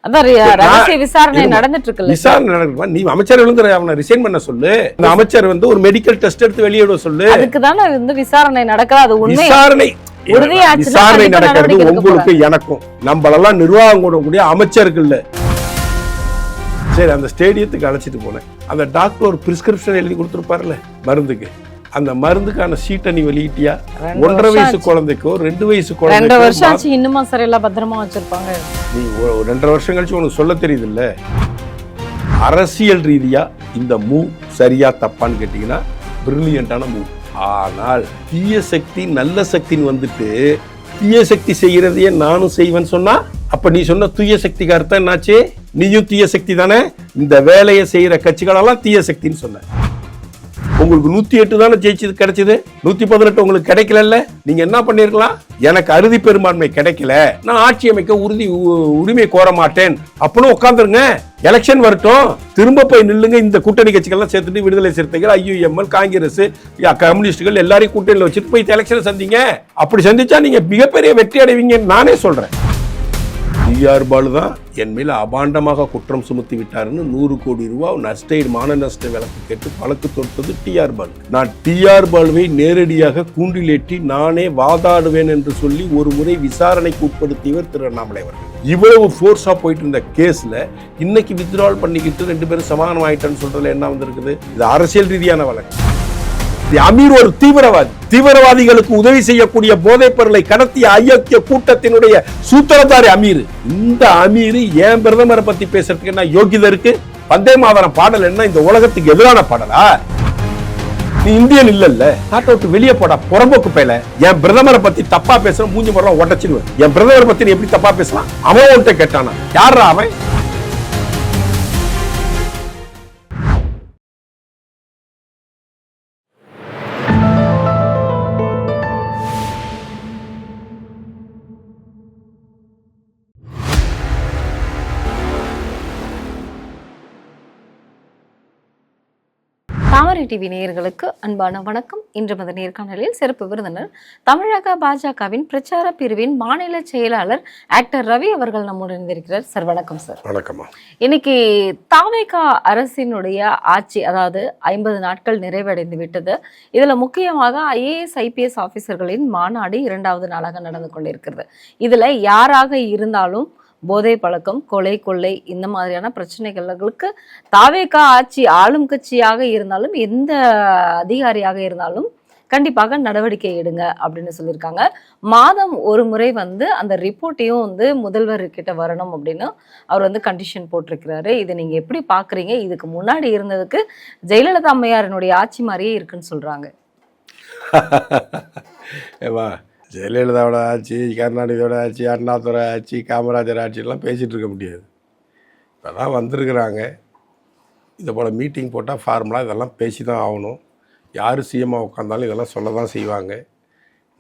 அதான் ரகசிய விசாரணை நடந்துட்டு இருக்குல்ல. விசாரணை நடக்குமா? நீ அமைச்சர் அவனை ரிசைன் பண்ண சொல்லு. அந்த அமைச்சர் வந்து ஒரு மெடிக்கல் டெஸ்ட் எடுத்து வெளியிட சொல்லு. அதுக்கு தானே வந்து விசாரணை நடக்குது. அது உண்மை. விசாரணை நடக்கிறது உங்களுக்கு எனக்கும். நம்மளெல்லாம் நிர்வாகம் கூடக்கூடிய அமைச்சர்கள். சரி, அந்த ஸ்டேடியத்துக்கு அழைச்சிட்டு போனேன். அந்த டாக்டர் ஒரு பிரிஸ்கிரிப்ஷன் எழுதி கொடுத்துருப்பாருல்ல மருந்துக்கு. அந்த மருந்துக்கான சீட்டை நீ வெளியிட்டியா? 1.5 வயசு குழந்தைக்கோ 2 வயசு 2 வருஷம் ஆச்சு, இன்னுமா சரியில்லாம் பத்திரமா வச்சிருப்பாங்க. நீ 2.5 வருஷம் கழிச்சு உனக்கு சொல்ல தெரியுது இல்ல? அரசியல் ரீதியா இந்த மூவ் சரியா தப்பான்னு கேட்டீங்கன்னா பிரில்லியண்டான மூவ். ஆனால் தீய சக்தி நல்ல சக்தின்னு வந்துட்டு தீய சக்தி செய்யறதையே நானும் செய்வேன்னு சொன்னா, அப்ப நீ சொன்ன தூய சக்திக்கு அர்த்தம் என்னாச்சு? நீயும் தீய சக்தி தானே. இந்த வேலையை செய்யற கட்சிகளெல்லாம் தீய சக்தின்னு சொன்ன. உங்களுக்கு 108 தானே ஜெயிச்சது கிடைச்சது, 118 உங்களுக்கு கிடைக்கல. நீங்க என்ன பண்ணிருக்கலாம்? எனக்கு அறுதி பெரும்பான்மை கிடைக்கல, நான் ஆட்சி அமைக்க உரிமை கோர மாட்டேன் அப்படின்னு உட்காந்துருங்க. எலெக்ஷன் வரட்டும், திரும்ப போய் நில்லுங்க. இந்த கூட்டணி கட்சிகள்லாம் சேர்த்துட்டு விடுதலை சிறுத்தைகள், IUML, காங்கிரஸ், கம்யூனிஸ்டுகள் எல்லாரையும் கூட்டணியில் வச்சுட்டு போய் எலெக்ஷன் சந்திங்க. அப்படி சந்திச்சா நீங்க மிகப்பெரிய வெற்றி அடைவீங்கன்னு நானே சொல்றேன். டிஆர் பாலு தான் என் மேல அபாண்டமாக குற்றம் சுமத்தி விட்டாருன்னு 100 கோடி ரூபாய் நஷ்டஈடு மான நஷ்ட வழக்கு கேட்டு வழக்கு தொடுத்தது டிஆர் பாலு. நான் டிஆர் பாலுவை நேரடியாக கூண்டிலேற்றி நானே வாதாடுவேன் என்று சொல்லி ஒரு முறை விசாரணைக்கு உட்படுத்தியவர் திரு அண்ணாமலை அவர்கள். இவ்வளவு ஃபோர்ஸா போயிட்டு இருந்த கேஸ்ல இன்னைக்கு வித்ட்ரால் பண்ணிக்கிட்டு 2 பேரும் சமாதானம் ஆயிட்டேன்னு சொல்றதுல என்ன வந்திருக்குது? இது அரசியல் ரீதியான வழக்கு. அமீர் ஒரு தீவிரவாதி. தீவிரவாதிகளுக்கு உதவி செய்யக்கூடிய போதைப் பொருளை கடத்திய ஐக்கிய கூட்டத்தினுடைய சூத்திரதாரி அமீர். இந்த அமீர் ஏன் பிரதமரை பத்தி பேசுறதுக்கு என்ன யோகிதை இருக்கு? வந்தே மாதரம் பாடல் என்ன இந்த உலகத்துக்கு எதிரான பாடலா? நீ இந்தியன் இல்லல்ல, நாட்டை விட்டு வெளியே போடா புறம்போக்கு பேல. என் பிரதமரை பத்தி தப்பா பேசுற மூஞ்சி மரம் உடச்சிடுவேன். என் பிரதமரை பத்தி நீ எப்படி தப்பா பேசலாம்? அவன் உன்கிட்ட கேட்டானா? யாரா அவன்? தாமரை டிவி நேயர்களுக்கு அன்பான வணக்கம். இன்று மத நேர்காணலில் சிறப்பு விருந்தினர் தமிழக பாஜகவின் பிரச்சார பிரிவின் மாநில செயலாளர் ஆக்டர் ரவி அவர்கள் நம்முடன் இருந்திருக்கிறார். சார் வணக்கம். சார் வணக்கம்மா. இன்னைக்கு தாவேகா அரசினுடைய ஆட்சி, அதாவது 50 நாட்கள் நிறைவடைந்து விட்டது. இதுல முக்கியமாக IAS IPS ஆபீசர்களின் மாநாடு 2வது நாளாக நடந்து கொண்டிருக்கிறது. இதுல யாராக இருந்தாலும் போதை பழக்கம், கொலை, கொள்ளை இந்த மாதிரியான பிரச்சனைகளுக்கு தாவேகா ஆட்சி ஆளும் கட்சியாக இருந்தாலும் எந்த அதிகாரியாக இருந்தாலும் கண்டிப்பாக நடவடிக்கை எடுங்க அப்படின்னு சொல்லியிருக்காங்க. மாதம் ஒரு முறை வந்து அந்த ரிப்போர்ட்டையும் வந்து முதல்வர் கிட்ட வரணும் அப்படின்னு அவர் வந்து கண்டிஷன் போட்டிருக்கிறாரு. இதை நீங்க எப்படி பாக்குறீங்க? இதுக்கு முன்னாடி இருந்ததுக்கு ஜெயலலிதா அம்மையாரினுடைய ஆட்சி மாதிரியே இருக்குன்னு சொல்றாங்க. ஜெயலலிதாவோட ஆட்சி, கருணாநிதியோட ஆட்சி, அண்ணாதுரை ஆட்சி, காமராஜர் ஆட்சியெல்லாம் பேசிகிட்டு இருக்க முடியாது. இப்போ தான் வந்திருக்கிறாங்க. இதை போல் மீட்டிங் போட்டால் ஃபார்முலாக இதெல்லாம் பேசி தான் ஆகணும். யார் சிஎம்மாக உட்காந்தாலும் இதெல்லாம் சொல்ல தான் செய்வாங்க.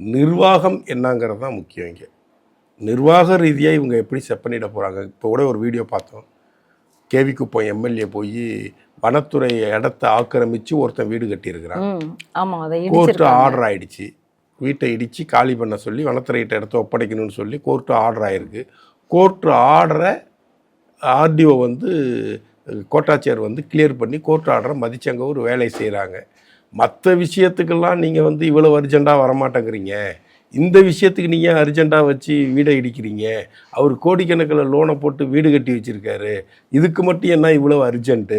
நிர்வாகம் என்னங்கிறது தான் முக்கியம். இங்கே நிர்வாக ரீதியாக இவங்க எப்படி செட் பண்ணிட போகிறாங்க. இப்போ கூட ஒரு வீடியோ பார்த்தோம். கேவி குப்பம் எம்எல்ஏ போய் வனத்துறை இடத்தை ஆக்கிரமித்து ஒருத்தன் வீடு கட்டியிருக்கிறான். கோர்ட்டு ஆர்டர் ஆகிடுச்சு. வீட்டை இடித்து காலி பண்ண சொல்லி வனத்துறையிட்ட இடத்த ஒப்படைக்கணும்னு சொல்லி கோர்ட்டு ஆர்டர் ஆகிருக்கு. கோர்ட்டு ஆர்டரை ஆர்டிஓ வந்து கோட்டாட்சியர் வந்து கிளியர் பண்ணி கோர்ட்டு ஆர்டரை மதிச்சங்க ஒரு வேலை செய்கிறாங்க. மற்ற விஷயத்துக்கெல்லாம் நீங்கள் வந்து இவ்வளோ அர்ஜெண்ட்டாக வரமாட்டேங்கிறீங்க. இந்த விஷயத்துக்கு நீங்கள் அர்ஜெண்ட்டாக வச்சு வீடை இடிக்கிறீங்க. அவர் கோடிக்கணக்கில் லோனை போட்டு வீடு கட்டி வச்சுருக்காரு. இதுக்கு மட்டும் என்ன இவ்வளோ அர்ஜென்ட்டு?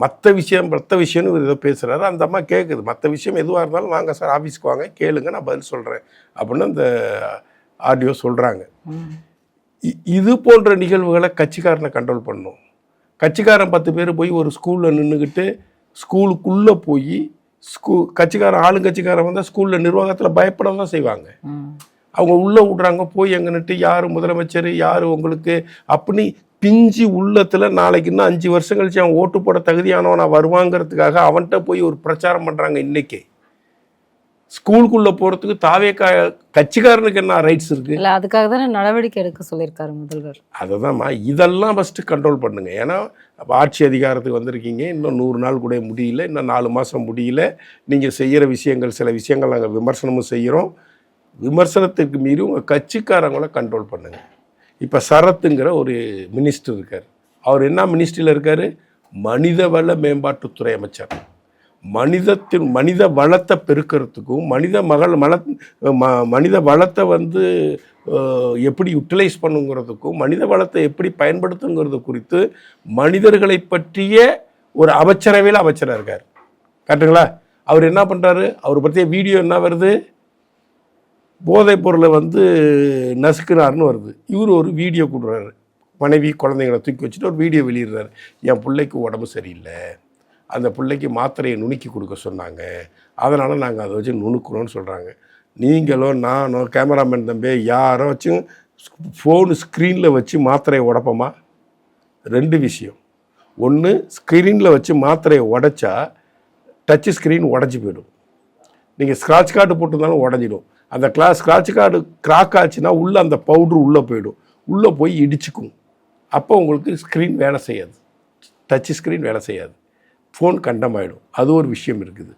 மற்ற விஷயம்னு இவர் ஏதோ பேசுகிறாரு. அந்த அம்மா கேட்குது, மற்ற விஷயம் எதுவாக இருந்தாலும் வாங்க சார் ஆஃபீஸ்க்கு வாங்க, கேளுங்க, நான் பதில் சொல்கிறேன் அப்படின்னு அந்த ஆடியோ சொல்கிறாங்க. இது போன்ற நிகழ்வுகளை கட்சிக்காரனை கண்ட்ரோல் பண்ணணும். கட்சிக்காரன் 10 பேர் போய் ஒரு ஸ்கூலில் நின்றுக்கிட்டு ஸ்கூலுக்குள்ளே போய் கட்சிக்காரன் ஆளுங்கட்சிக்காரன் வந்தால் ஸ்கூலில் நிர்வாகத்தில் பயப்பட தான் செய்வாங்க. அவங்க உள்ளே விட்றாங்க, போய் எங்கன்னுட்டு யார் முதலமைச்சர், யார் உங்களுக்கு அப்படி பிஞ்சு உள்ளத்தில் நாளைக்கு இன்னும் 5 வருஷம் கழிச்சு அவன் ஓட்டு போட தகுதியானவனா வருவாங்கிறதுக்காக அவன்கிட்ட போய் ஒரு பிரச்சாரம் பண்ணுறாங்க. இன்றைக்கி ஸ்கூலுக்குள்ளே போகிறதுக்கு தாவேகா கட்சிக்காரனுக்கு என்ன ரைட்ஸ் இருக்குது? இல்லை, அதுக்காக தானே நடவடிக்கை எடுக்க சொல்லியிருக்காரு முதல்வர். அதை தான்மா, இதெல்லாம் ஃபஸ்ட்டு கண்ட்ரோல் பண்ணுங்க. ஏன்னா ஆட்சி அதிகாரத்துக்கு வந்திருக்கீங்க, இன்னும் 100 நாள் கூட முடியல, இன்னும் 4 மாதம் முடியல. நீங்கள் செய்கிற விஷயங்கள், சில விஷயங்கள் நாங்கள் விமர்சனமும் செய்கிறோம். விமர்சனத்துக்கு மீறி உங்கள் கட்சிக்காரங்களை கண்ட்ரோல் பண்ணுங்கள். இப்போ சரத்துங்கிற ஒரு மினிஸ்டர் இருக்கார். அவர் என்ன மினிஸ்ட்ரியில் இருக்கார்? மனிதவள மேம்பாட்டுத்துறை அமைச்சர். மனித வளத்தை பெருக்கிறதுக்கும் மனித வளத்தை வந்து எப்படி யூட்டிலைஸ் பண்ணுங்கிறதுக்கும் மனித வளத்தை எப்படி பயன்படுத்துங்கிறது குறித்து மனிதர்களை பற்றிய ஒரு அமைச்சரவையில் அமைச்சராக இருக்கார். கரெக்டுங்களா? அவர் என்ன பண்ணுறாரு? அவர் பற்றிய வீடியோ என்ன வருது? போதைப் பொருளை வந்து நசுக்குனார்னு வருது. இவர் ஒரு வீடியோ கொடுக்குறாரு. மனைவி குழந்தைங்களை தூக்கி வச்சுட்டு ஒரு வீடியோ வெளியிடுறாரு. என் பிள்ளைக்கு உடம்பு சரியில்லை, அந்த பிள்ளைக்கு மாத்திரையை நுணுக்கி கொடுக்க சொன்னாங்க, அதனால் நாங்கள் அதை வச்சு நுணுக்குறோன்னு சொல்கிறாங்க. நீங்களோ நானோ கேமராமேன் தம்பி யாரோ வச்சும் ஃபோனு ஸ்க்ரீனில் வச்சு மாத்திரையை உடப்போமா? ரெண்டு விஷயம். ஒன்று, ஸ்க்ரீனில் வச்சு மாத்திரையை உடைச்சா டச்சு ஸ்க்ரீன் உடஞ்சி போயிடும். நீங்கள் ஸ்க்ராட்ச் கார்டு போட்டிருந்தாலும் உடஞ்சிடும். அந்த ஸ்க்ராட்ச் கார்டு கிராக் ஆச்சுன்னா உள்ளே அந்த பவுட்ரு உள்ளே போயிடும், உள்ளே போய் இடிச்சுக்கும். அப்போ உங்களுக்கு ஸ்க்ரீன் வேலை செய்யாது, டச்சு ஸ்க்ரீன் வேலை செய்யாது, ஃபோன் கண்டம் ஆகிடும். அது ஒரு விஷயம் இருக்குது.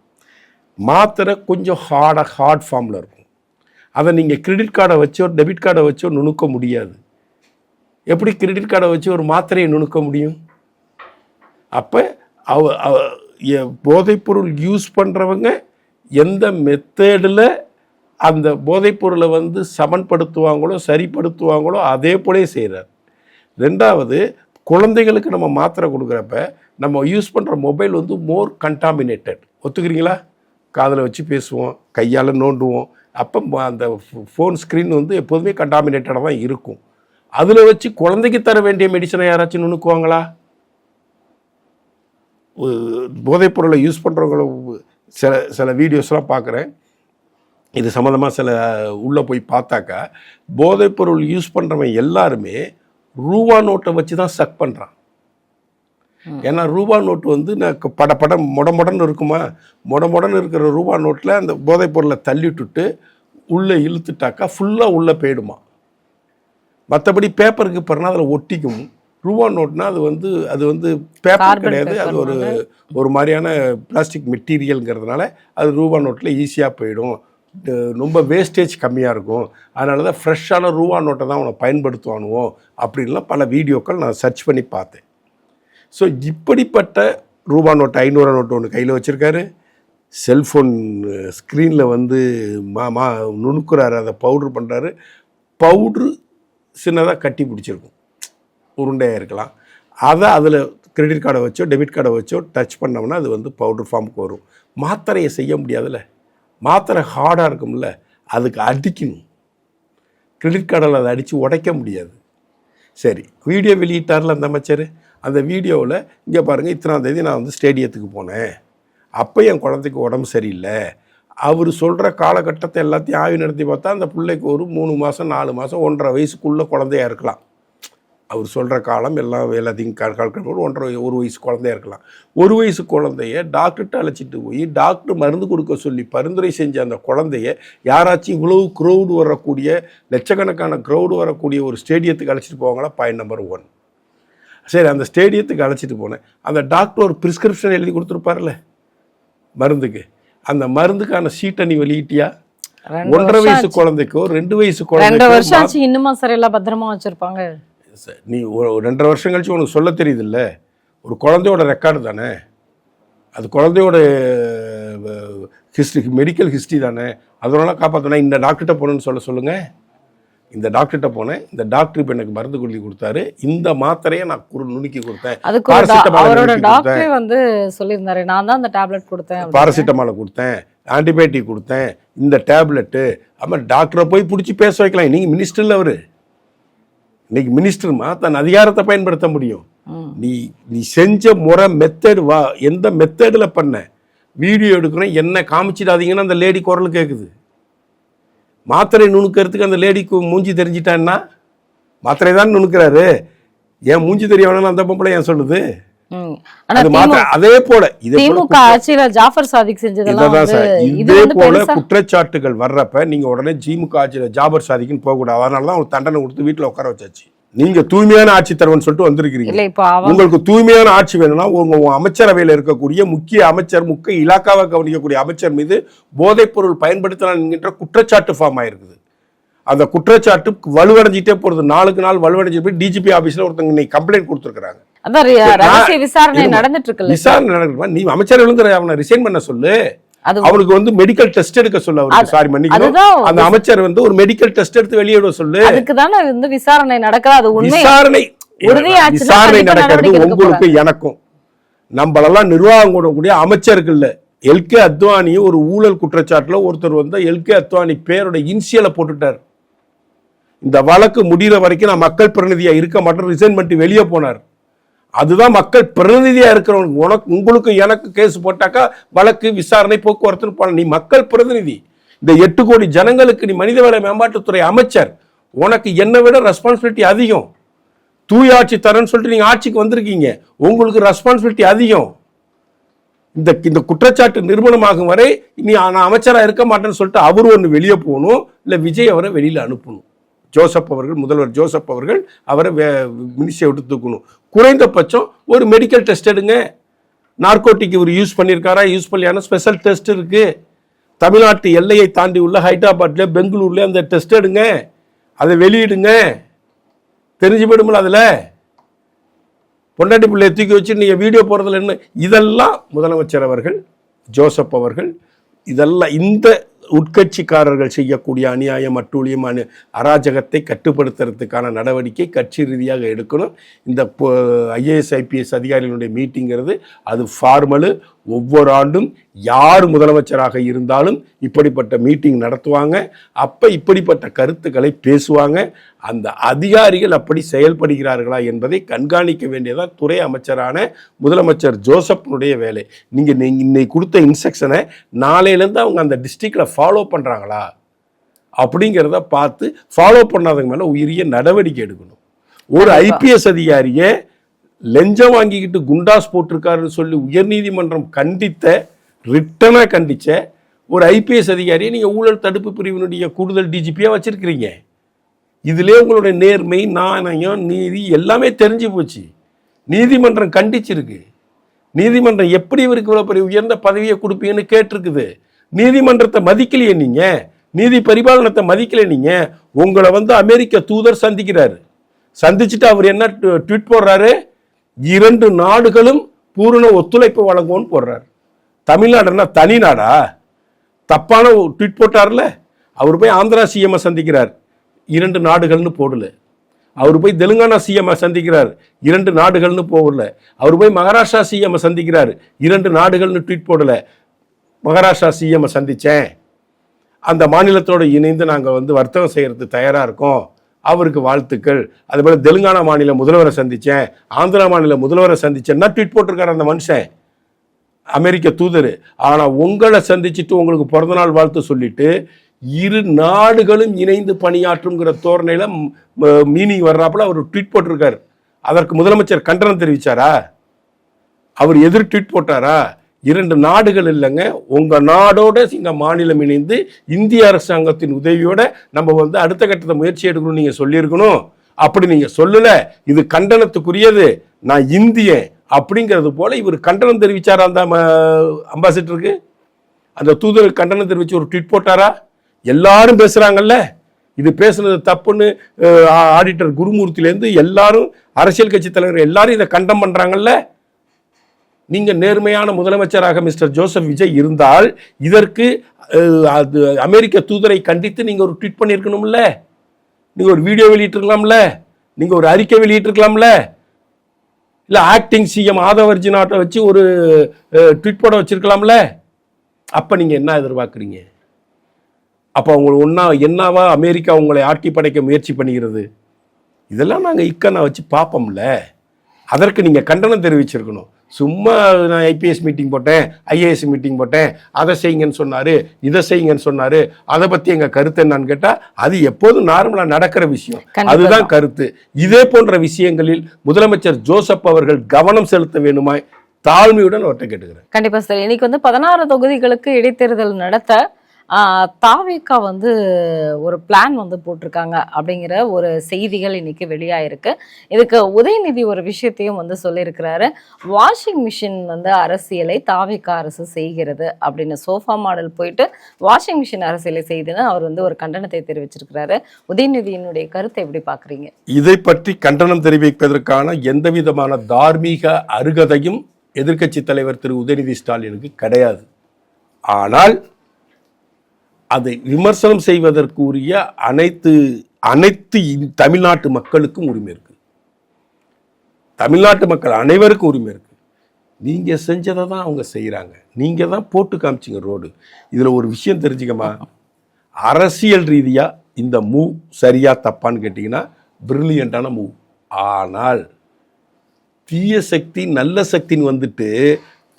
மாத்திரை கொஞ்சம் ஹார்ட் ஃபார்மில் இருக்கும். அதை நீங்கள் கிரெடிட் கார்டை வச்சோ டெபிட் கார்டை வச்சோ நுணுக்க முடியாது. எப்படி கிரெடிட் கார்டை வச்சு ஒரு மாத்திரையை நுணுக்க முடியும்? அப்போ போதைப்பொருள் யூஸ் பண்ணுறவங்க எந்த மெத்தடில் அந்த போதைப்பொருளை வந்து சமன்படுத்துவாங்களோ சரிப்படுத்துவாங்களோ அதே போலே செய்கிறார். ரெண்டாவது, குழந்தைகளுக்கு நம்ம மாத்திரை கொடுக்குறப்ப நம்ம யூஸ் பண்ணுற மொபைல் வந்து மோர் கண்டாமினேட்டட். ஒத்துக்கிறீங்களா? காதில் வச்சு பேசுவோம், கையால் நோண்டுவோம். அப்போ அந்த ஃபோன் ஸ்க்ரீன் வந்து எப்போதுமே கண்டாமினேட்டடாக தான் இருக்கும். அதில் வச்சு குழந்தைக்கு தர வேண்டிய மெடிசனை யாராச்சும் நுணுக்குவாங்களா? போதைப்பொருளை யூஸ் பண்ணுறவங்கள சில வீடியோஸ்லாம் பார்க்குறேன். இது சம்மந்தமாக சில உள்ளே போய் பார்த்தாக்கா போதைப்பொருள் யூஸ் பண்ணுறவன் எல்லாருமே ரூபா நோட்டை வச்சு தான் சக் பண்ணுறான். ஏன்னா ரூபா நோட்டு வந்து படம் மொடன்னு இருக்குமா, மொடன்னு இருக்கிற ரூபா நோட்டில் அந்த போதைப்பொருளை தள்ளிவிட்டுட்டு உள்ளே இழுத்துட்டாக்கா ஃபுல்லாக உள்ளே போயிடுமா. மற்றபடி பேப்பருக்கு பிறனா அதில் ஒட்டிக்கும். ரூபா நோட்னா அது வந்து பேப்பர் கிடையாது, அது ஒரு மாதிரியான பிளாஸ்டிக் மெட்டீரியல்ங்கிறதுனால அது ரூபா நோட்டில் ஈஸியாக போயிடும், ரொம்ப வேஸ்டேஜ் கம்மியாக இருக்கும். அதனால தான் ஃப்ரெஷ்ஷான ரூபா நோட்டை தான் அவனை பயன்படுத்துவானுவோம் அப்படின்லாம் பல வீடியோக்கள் நான் சர்ச் பண்ணி பார்த்தேன். ஸோ இப்படிப்பட்ட ரூபா நோட்டு 500 நோட்டு ஒன்று கையில் வச்சுருக்காரு. செல்ஃபோன் ஸ்க்ரீனில் வந்து நுணுக்குறாரு, அதை பவுட்ரு பண்ணுறாரு. பவுட்ரு சின்னதாக கட்டி பிடிச்சிருக்கும், உருண்டையாக இருக்கலாம். அதை அதில் கிரெடிட் கார்டை வச்சோ டெபிட் கார்டை வச்சோ டச் பண்ணோம்னா அது வந்து பவுட்ரு ஃபார்முக்கு வரும். மாத்திரையை செய்ய முடியாதுல்ல, மாத்திரை ஹார்டாக இருக்கும்ல, அதுக்கு அடிக்கணும். கிரெடிட் கார்டில் அதை அடித்து உடைக்க முடியாது. சரி, வீடியோ வெளியிட்டார்ல அந்த அமைச்சர். அந்த வீடியோவில் இங்கே பாருங்கள், இத்தனாம் தேதி நான் வந்து ஸ்டேடியத்துக்கு போனேன், அப்போ என் குழந்தைக்கு உடம்பு சரியில்லை. அவர் சொல்கிற காலகட்டத்தை எல்லாத்தையும் ஆய்வு நடத்தி பார்த்தா அந்த பிள்ளைக்கு ஒரு 3 மாதம் 4 மாதம் 1.5 வயசுக்குள்ளே குழந்தையாக இருக்கலாம். அவர் சொல்கிற காலம் எல்லாத்தையும் கால்குலேட் 1 வயசு குழந்தையாக இருக்கலாம். 1 வயசு குழந்தைய டாக்டர்கிட்ட அழைச்சிட்டு போய் டாக்டர் மருந்து கொடுக்க சொல்லி பரிந்துரை செஞ்ச அந்த குழந்தைய யாராச்சும் இவ்வளவு க்ரௌடு வரக்கூடிய லட்சக்கணக்கான க்ரௌடு வரக்கூடிய ஒரு ஸ்டேடியத்துக்கு அழைச்சிட்டு போவாங்களா? Point number 1. சரி, அந்த ஸ்டேடியத்துக்கு அழைச்சிட்டு போனேன். அந்த டாக்டர் ஒரு ப்ரிஸ்கிரிப்ஷன் எழுதி கொடுத்துருப்பார்ல மருந்துக்கு, அந்த மருந்துக்கான சீட்டை நீ வெளியிட்டியா? 1.5 வயசு குழந்தைக்கோ 2 வயசு குழந்தைக்கோ இன்னுமா சரியெல்லாம் பத்திரமா வச்சுருப்பாங்க. நீ 2.5 வருஷம் கழிச்சு உனக்கு சொல்ல தெரியுதுல்ல, ஒரு குழந்தையோட ரெக்கார்டு தானே அது, குழந்தையோட ஹிஸ்ட்ரி, மெடிக்கல் ஹிஸ்ட்ரி தானே. அதனால காப்பாற்றினா இந்த டாக்டர்கிட்ட போகணுன்னு சொல்லுங்கள். இந்த டாக்டர்கிட்ட போனேன், இந்த டாக்டர் இப்போ எனக்கு மருந்து கொள்ளி கொடுத்தாரு, இந்த மாத்திரையை நான் நுணுக்கி கொடுத்தேன், அவரோட டாக்டரே வந்து சொல்லியிருந்தாரு, நான் தான் அந்த டேப்லெட் கொடுத்தேன், பாராசிட்டமாலை கொடுத்தேன், ஆன்டிபயோட்டிக் கொடுத்தேன், இந்த டேப்லெட்டு. ஆமாம், டாக்டரை போய் பிடிச்சி பேச வைக்கலாம். நீங்கள் மினிஸ்டர் இல்லை, அவர் இன்னைக்கு மினிஸ்டர்மா தன் அதிகாரத்தை பயன்படுத்த முடியும். நீ செஞ்ச முறை மெத்தட் எந்த மெத்தடில் பண்ண வீடியோ எடுக்கிறேன் என்ன காமிச்சிடாதீங்கன்னு அந்த லேடி குரல் கேட்குது. மாத்திரை நுணுக்கிறதுக்கு அந்த லேடிக்கு மூஞ்சி தெரிஞ்சிட்டான்னா, மாத்திரை தான் நுணுக்கிறாரு, ஏன் மூஞ்சி தெரியவனா அந்த பொம்பளை ஏன் சொல்லுது? அதே போல இதே போல குற்றச்சாட்டுகள் வர்றப்ப நீங்க உடனே திமுக ஆட்சியில ஜாபர் சாதிக்குன்னு போக கூடாது. அதனாலதான் ஒரு தண்டனை கொடுத்து வீட்டுல உட்கார வச்சாச்சு. நீங்க தூய்மையான ஆட்சி தருவன்னு சொல்லிட்டு வந்திருக்கிறீங்க. உங்களுக்கு தூய்மையான ஆட்சி வேணும்னா உங்க அமைச்சரவையில் இருக்கக்கூடிய முக்கிய அமைச்சர், முக்கிய இலாக்காவை கவனிக்கக்கூடிய அமைச்சர் மீது போதைப் பொருள் பயன்படுத்தலாம் என்கின்ற குற்றச்சாட்டு ஃபார்ம் ஆயிருக்குது. அந்த குற்றச்சாட்டு வலுவடைஞ்சிட்டே போறது, நாளுக்கு நாள் வலுவடைஞ்சு போய் டிஜிபி ஆபீஸ்ல ஒருத்தங்க இன்னைக்கு கம்ப்ளைண்ட் கொடுத்துருக்காங்க. அதான் ரகசிய விசாரணை நடந்துட்டு இருக்கு. விசாரணை நடக்குமா? நீ அமைச்சர் எழுந்துற அவனை ரிசைன் பண்ண சொல்லு. அவனுக்கு வந்து மெடிக்கல் டெஸ்ட் எடுக்க சொல்லு. அவருக்கு சாரி மன்னிக்கணும், அந்த அமைச்சர் வந்து ஒரு மெடிக்கல் டெஸ்ட் எடுத்து வெளியிட சொல்லு. அதுக்கு தானே வந்து விசாரணை நடக்குது. அது உண்மை. விசாரணை நடக்கிறது உங்களுக்கு எனக்கும். நம்மளெல்லாம் நிர்வாகம் கூடக்கூடிய அமைச்சர்கள் எல்கே அத்வானி ஒரு ஊழல் குற்றச்சாட்டுல ஒருத்தர் வந்து எல்கே அத்வானி பேரோட இன்சியலை போட்டுட்டார். இந்த வழக்கு முடிகிற வரைக்கும் நான் மக்கள் பிரதிநிதியா இருக்க மாட்டேன் ரிசைன் பண்ணிட்டு வெளியே போனார். அதுதான் மக்கள் பிரதிநிதியா இருக்கிறவங்க. உனக்கு உங்களுக்கு எனக்கு கேஸ் போட்டாக்கா வழக்கு விசாரணை போக்குவரத்து போன. நீ மக்கள் பிரதிநிதி. இந்த 8 கோடி ஜனங்களுக்கு நீ மனிதவள மேம்பாட்டுத்துறை அமைச்சர். உனக்கு என்னை விட ரெஸ்பான்சிபிலிட்டி அதிகம். தூய ஆட்சி தரேன்னு சொல்லிட்டு நீங்க ஆட்சிக்கு வந்திருக்கீங்க, உங்களுக்கு ரெஸ்பான்சிபிலிட்டி அதிகம். இந்த குற்றச்சாட்டு நிரூபணமாகும் வரை நீ நான் அமைச்சராக இருக்க மாட்டேன்னு சொல்லிட்டு அவர் ஒன்று வெளியே போகணும், இல்லை விஜய் அவரை வெளியில் அனுப்பணும். ஜோசப் அவர்கள், முதல்வர் ஜோசப் அவர்கள் அவரை மினிஸ்ட்ரியை விட்டு தூக்கணும். குறைந்தபட்சம் ஒரு மெடிக்கல் டெஸ்ட் எடுங்க. நார்கோட்டிக் இவர் யூஸ் பண்ணியிருக்காரா, யூஸ் பண்ணலையான ஸ்பெஷல் டெஸ்ட் இருக்கு. தமிழ்நாட்டு எல்லையை தாண்டி உள்ள ஹைதராபாத்ல பெங்களூர்ல அந்த டெஸ்ட் எடுங்க, அதை வெளியிடுங்க. தெரிஞ்சு போயிடும்ல. அதில் பொண்டாட்டி பிள்ளையை தூக்கி வச்சு நீங்கள் வீடியோ போடுறதுல என்ன? இதெல்லாம் முதலமைச்சர் அவர்கள், ஜோசப் அவர்கள், இதெல்லாம் இந்த உட்கட்சிக்காரர்கள் செய்யக்கூடிய அநியாயம், அட்டூழியம், அராஜகத்தை கட்டுப்படுத்துறதுக்கான நடவடிக்கை கட்சி ரீதியாக எடுக்கணும். இந்த ஐஏஎஸ் ஐபிஎஸ் அதிகாரிகளுடைய மீட்டிங்கிறது அது ஃபார்மலு. ஒவ்வொரு ஆண்டும் யார் முதலமைச்சராக இருந்தாலும் இப்படிப்பட்ட மீட்டிங் நடத்துவாங்க. அப்போ இப்படிப்பட்ட கருத்துக்களை பேசுவாங்க. அந்த அதிகாரிகள் அப்படி செயல்படுகிறார்களா என்பதை கண்காணிக்க வேண்டியதான் துறை அமைச்சரான முதலமைச்சர் ஜோசப்னுடைய வேலை. நீங்கள் இன்னைக்கு கொடுத்த இன்ஸ்ட்ரக்ஷனை நாளையிலேருந்து அவங்க அந்த டிஸ்ட்ரிக்டில் ஃபாலோ பண்ணுறாங்களா அப்படிங்கிறத பார்த்து ஃபாலோ பண்ணாதவங்க மேலே உரிய நடவடிக்கை எடுக்கணும். ஒரு ஐபிஎஸ் அதிகாரியை லஞ்சம் வாங்கிக்கிட்டு குண்டாஸ் போட்டிருக்காருன்னு சொல்லி உயர்நீதிமன்றம் ரிட்டனாக கண்டித்த ஒரு ஐபிஎஸ் அதிகாரியை நீங்கள் ஊழல் தடுப்பு பிரிவினுடைய கூடுதல் டிஜிபியாக வச்சிருக்கிறீங்க. இதிலே உங்களுடைய நேர்மை, நாணயம், நீதி எல்லாமே தெரிஞ்சு போச்சு. நீதிமன்றம் கண்டிச்சிருக்கு. நீதிமன்றம் எப்படி இவருக்கு இவ்வளோ பெரிய உயர்ந்த பதவியை கொடுப்பீங்கன்னு கேட்டிருக்குது. நீதிமன்றத்தை மதிக்கலையே நீங்கள், நீதி பரிபாலனத்தை மதிக்கல நீங்கள். உங்களை வந்து அமெரிக்க தூதர் சந்திக்கிறாரு. சந்திச்சுட்டு அவர் என்ன ட்வீட் போடுறாரு? 2 நாடுகளும் பூரண ஒத்துழைப்பு வழங்குவோன்னு போடுறாரு. தமிழ்நாடுன்னா தனி நாடா? தப்பான ட்வீட் போட்டார்ல. அவர் போய் ஆந்திரா சிஎம் சந்திக்கிறார், 2 நாடுகள்னு போடல. அவர் போய் தெலுங்கானா சிஎம் சந்திக்கிறார், 2 நாடுகள்னு போடல. அவர் போய் மகாராஷ்டிரா சிஎம் சந்திக்கிறார், 2 நாடுகள்னு ட்வீட் போடல. மகாராஷ்டிரா சிஎம் சந்தித்தேன், அந்த மாநிலத்தோடு இணைந்து நாங்கள் வந்து வர்த்தகம் செய்யறதுக்கு தயாராக இருக்கோம், அவருக்கு வாழ்த்துக்கள். அதுபோல் தெலுங்கானா மாநில முதல்வரை சந்தித்தேன், ஆந்திரா மாநில முதல்வரை சந்தித்தேன்னா ட்வீட் போட்டிருக்காரு அந்த மனுஷன், அமெரிக்க தூதர். ஆனால் உங்களை சந்திச்சுட்டு உங்களுக்கு பிறந்தநாள் வாழ்த்து சொல்லிட்டு 2 நாடுகளும் இணைந்து பணியாற்றுங்கிற தோரணையில் மீனிங் வர்றாப்புல அவர் ட்வீட் போட்டிருக்காரு. அதற்கு முதலமைச்சர் கண்டனம் தெரிவித்தாரா? அவர் எதிர் ட்வீட் போட்டாரா? 2 நாடுகள் இல்லைங்க, உங்கள் நாடோட இந்த மாநிலம் இணைந்து இந்திய அரசாங்கத்தின் உதவியோட நம்ம வந்து அடுத்த கட்டத்தை முயற்சி எடுக்கணும்னு நீங்கள் சொல்லியிருக்கணும். அப்படி நீங்கள் சொல்லலை, இது கண்டனத்துக்குரியது, நான் இந்தியன் அப்படிங்கிறது போல இவர் கண்டனம் தெரிவித்தாரா? அந்த அம்பாசிடருக்கு, அந்த தூதருக்கு கண்டனம் தெரிவித்து ஒரு ட்வீட் போட்டாரா? எல்லாரும் பேசுகிறாங்கல்ல, இது பேசுனது தப்புன்னு ஆடிட்டர் குருமூர்த்திலேருந்து எல்லாரும், அரசியல் கட்சி தலைவர் எல்லாரும் இதை கண்டம் பண்ணுறாங்கல்ல. நீங்கள் நேர்மையான முதலமைச்சராக மிஸ்டர் ஜோசப் விஜய் இருந்தால் இதற்கு அமெரிக்க தூதரை கண்டித்து நீங்கள் ஒரு ட்வீட் பண்ணியிருக்கணும்ல, நீங்கள் ஒரு வீடியோ வெளியிட்டிருக்கலாம்ல, நீங்கள் ஒரு அறிக்கை வெளியிட்டிருக்கலாம்ல, இல்லை ஆக்டிங் சிஎம் ஆதவர்ஜினாட்டை வச்சு ஒரு ட்வீட் போட வச்சிருக்கலாம்ல. அப்போ நீங்கள் என்ன எதிர்பார்க்குறீங்க? அப்போ உங்களுக்கு என்னவா அமெரிக்கா உங்களை ஆட்டி படைக்க முயற்சி பண்ணுகிறது? இதெல்லாம் நாங்கள் இக்கனை வச்சு பார்ப்போம்ல. அதற்கு நீங்கள் கண்டனம் தெரிவிச்சிருக்கணும். சும்மா நான் ஐபிஎஸ் மீட்டிங் போட்டேன், ஐஏஎஸ் மீட்டிங் போட்டேன், அதை செய்யுங்கன்னு சொன்னார், இதை செய்யுங்கன்னு சொன்னார், அதை பற்றி எங்கள் கருத்து என்னன்னு கேட்டால் அது எப்போதும் நார்மலாக நடக்கிற விஷயம், அதுதான் கருத்து. இதே போன்ற விஷயங்களில் முதலமைச்சர் ஜோசப் அவர்கள் கவனம் செலுத்த வேணுமாய் தாழ்மையுடன் அவர்கிட்ட கேட்டுக்கிறேன். கண்டிப்பா சார். இன்னைக்கு வந்து 16 தொகுதிகளுக்கு இடைத்தேர்தல் நடத்த தாவேகா வந்து ஒரு பிளான் வந்து போட்டிருக்காங்க அப்படிங்கிற ஒரு செய்திகள் இன்னைக்கு வெளியாயிருக்கு. இதுக்கு உதயநிதி ஒரு விஷயத்தையும் வந்து சொல்லியிருக்கிறாரு. வாஷிங் மிஷின் வந்து அரசியலை தாவேகா அரசு செய்கிறது அப்படின்னு, சோஃபா மாடல் போயிட்டு வாஷிங் மிஷின் அரசியலை செய்துன்னு அவர் வந்து ஒரு கண்டனத்தை தெரிவிச்சிருக்கிறாரு. உதயநிதியினுடைய கருத்தை எப்படி பாக்குறீங்க? இதை பற்றி கண்டனம் தெரிவிப்பதற்கான எந்த விதமான தார்மீக அருகதையும் எதிர்க்கட்சி தலைவர் திரு உதயநிதி ஸ்டாலினுக்கு கிடையாது. ஆனால் அதை விமர்சனம் செய்வதற்குரிய அனைத்து தமிழ்நாட்டு மக்களுக்கும் உரிமை இருக்கு. தமிழ்நாட்டு மக்கள் அனைவருக்கும் உரிமை இருக்கு. நீங்க செஞ்சதை தான் அவங்க செய்யறாங்க. நீங்க தான் போட்டு காமிச்சிங்க ரோடு. இதுல ஒரு விஷயம் தெரிஞ்சுக்கமா, அரசியல் ரீதியா இந்த மூவ் சரியா தப்பான்னு கேட்டீங்கன்னா பிரில்லியண்டான மூவ். ஆனால் தீய சக்தி நல்ல சக்தின்னு வந்துட்டு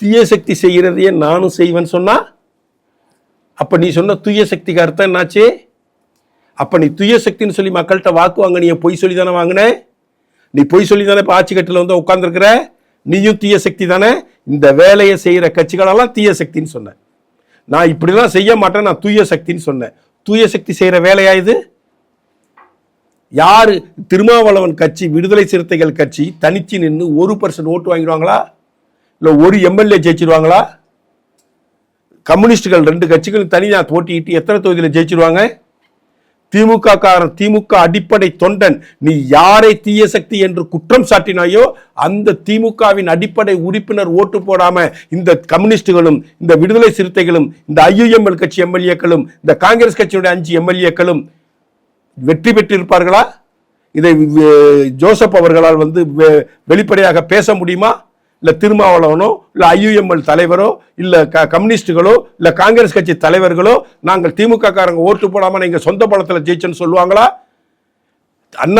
தீய சக்தி செய்யறதையே நானும் செய்வேன்னு சொன்னா, அப்ப நீ சொன்ன தூய சக்திக்கு அர்த்தம் என்னாச்சு? அப்ப நீ தூய சக்தின்னு சொல்லி மக்கள்கிட்ட வாக்கு வாங்க, நீ பொய் சொல்லி தானே வாங்கின? நீ பொய் சொல்லி தானே இப்போ ஆட்சி கட்டில வந்து உட்காந்துருக்கிற? நீயும் தீய சக்தி தானே. இந்த வேலையை செய்யற கட்சிகளெல்லாம் தீய சக்தின்னு சொன்ன. நான் இப்படிலாம் செய்ய மாட்டேன், நான் தூய சக்தின்னு சொன்னேன். தூய சக்தி செய்யற வேலையா இது? யாரு? திருமாவளவன் கட்சி, விடுதலை சிறுத்தைகள் கட்சி தனிச்சு நின்று 1% ஓட்டு வாங்கிடுவாங்களா? இல்லை ஒரு எம்எல்ஏ ஜெயிச்சிருவாங்களா? கம்யூனிஸ்டுகள் 2 கட்சிகளும் தனியாக போட்டியிட்டு எத்தனை தொகுதியில் ஜெயிச்சிருவாங்க? திமுக காரன், திமுக அடிப்படை தொண்டன், நீ யாரை தீய சக்தி என்று குற்றம் சாட்டினாயோ அந்த திமுகவின் அடிப்படை உறுப்பினர் ஓட்டு போடாம இந்த கம்யூனிஸ்டுகளும், இந்த விடுதலை சிறுத்தைகளும், இந்த ஐயுஎம்எல் கட்சி எம்எல்ஏக்களும், இந்த காங்கிரஸ் கட்சியுடைய 5 எம்எல்ஏக்களும் வெற்றி பெற்றிருப்பார்களா? இதை ஜோசப் அவர்களால் வந்து வெளிப்படையாக பேச முடியுமா? இல்ல திருமாவளவனோ, இல்ல ஐயுஎம்எல் தலைவரோ, இல்ல கம்யூனிஸ்டுகளோ, இல்ல காங்கிரஸ் கட்சி தலைவர்களோ நாங்கள் திமுக காரங்க ஓட்டு போடாம நீங்க சொந்த பலத்தில் ஜெயிச்சன்னு சொல்லுவாங்களா?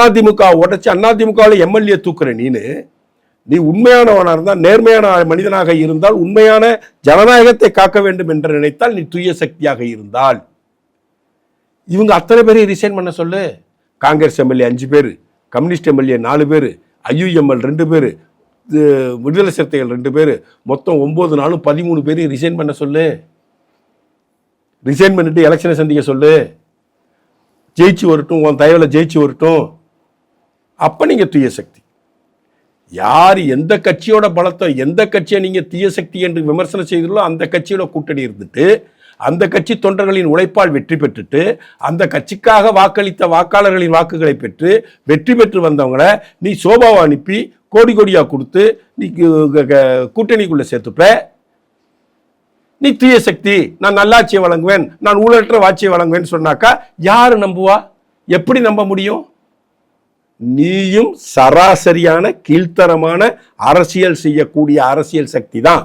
அதிமுக உடைச்சு அதிமுகவில் எம்எல்ஏ தூக்குற நீ உண்மையானவனா இருந்தால், நேர்மையான மனிதனாக இருந்தால், உண்மையான ஜனநாயகத்தை காக்க வேண்டும் என்று நினைத்தால், நீ தூய சக்தியாக இருந்தால் இவங்க அத்தனை பேரையும் ரிசைன் பண்ண சொல்லு. காங்கிரஸ் எம்எல்ஏ 5 பேர், கம்யூனிஸ்ட் எம்எல்ஏ 4 பேர், ஐயுஎம்எல் 2 பேர், விடுதலை சிறுத்தைகள் 2 பேர், மொத்தம் 9 நாளும் 13 பேரையும் ரிசைன் பண்ண சொல்லு. ரிசைன் பண்ணிட்டு எலெக்ஷனை சந்திக்க சொல்லு. ஜெயிச்சு வரட்டும், உன் தயவில் ஜெயிச்சு வரட்டும். அப்ப நீங்க தீய சக்தி. யார் எந்த கட்சியோட பலத்தை, எந்த கட்சியை நீங்க தீய சக்தி என்று விமர்சனம் செய்தீர்களோ அந்த கட்சியோட கூட்டணி இருந்துட்டு, அந்த கட்சி தொண்டர்களின் உழைப்பால் வெற்றி பெற்றுட்டு, அந்த கட்சிக்காக வாக்களித்த வாக்காளர்களின் வாக்குகளை பெற்று வெற்றி பெற்று வந்தவங்களை நீ சோபாவை அனுப்பி கோடி கோடியா கொடுத்து நீ கூட்டணிக்குள்ள சேர்த்துப்ப. நீ தீய சக்தி, நான் நல்லாட்சியை வழங்குவேன், நான் ஊழலற்ற ஆட்சியை வழங்குவேன் சொன்னாக்கா யாரு நம்புவா? எப்படி நம்ப முடியும்? நீயும் சராசரியான கீழ்த்தரமான அரசியல் செய்யக்கூடிய அரசியல் சக்தி தான்.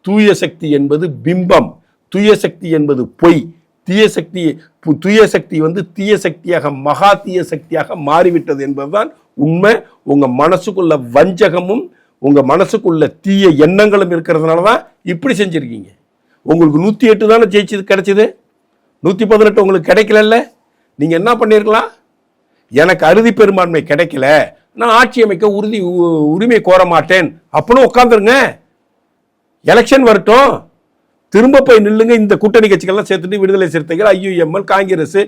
தூய சக்தி என்பது பிம்பம், தூய சக்தி என்பது பொய். தூய சக்தி வந்து தீய சக்தியாக, மகா தீய சக்தியாக மாறிவிட்டது என்பதுதான் உண்மை. உங்க மனசுக்குள்ள வஞ்சகமும் உங்க மனசுக்குள்ள தீய எண்ணங்களும் இருக்கிறதுனால தான் இப்படி செஞ்சிருக்கீங்க. உங்களுக்கு 108 தானே ஜெயிச்சது கிடைச்சது, 118 உங்களுக்கு கிடைக்கல. நீங்க என்ன பண்ணிருக்கலாம்? எனக்கு அறுதி பெரும்பான்மை கிடைக்கல, நான் ஆட்சி அமைக்க உரிமை கோர மாட்டேன் அப்படின்னு உட்காந்துருங்க. எலெக்ஷன் வரட்டும், திரும்ப போய் நில்லுங்க. இந்த கூட்டணி கட்சிகள்லாம் சேர்த்துட்டு விடுதலை சிறுத்தைகள், ஐயுஎம்எல், காங்கிரஸ்,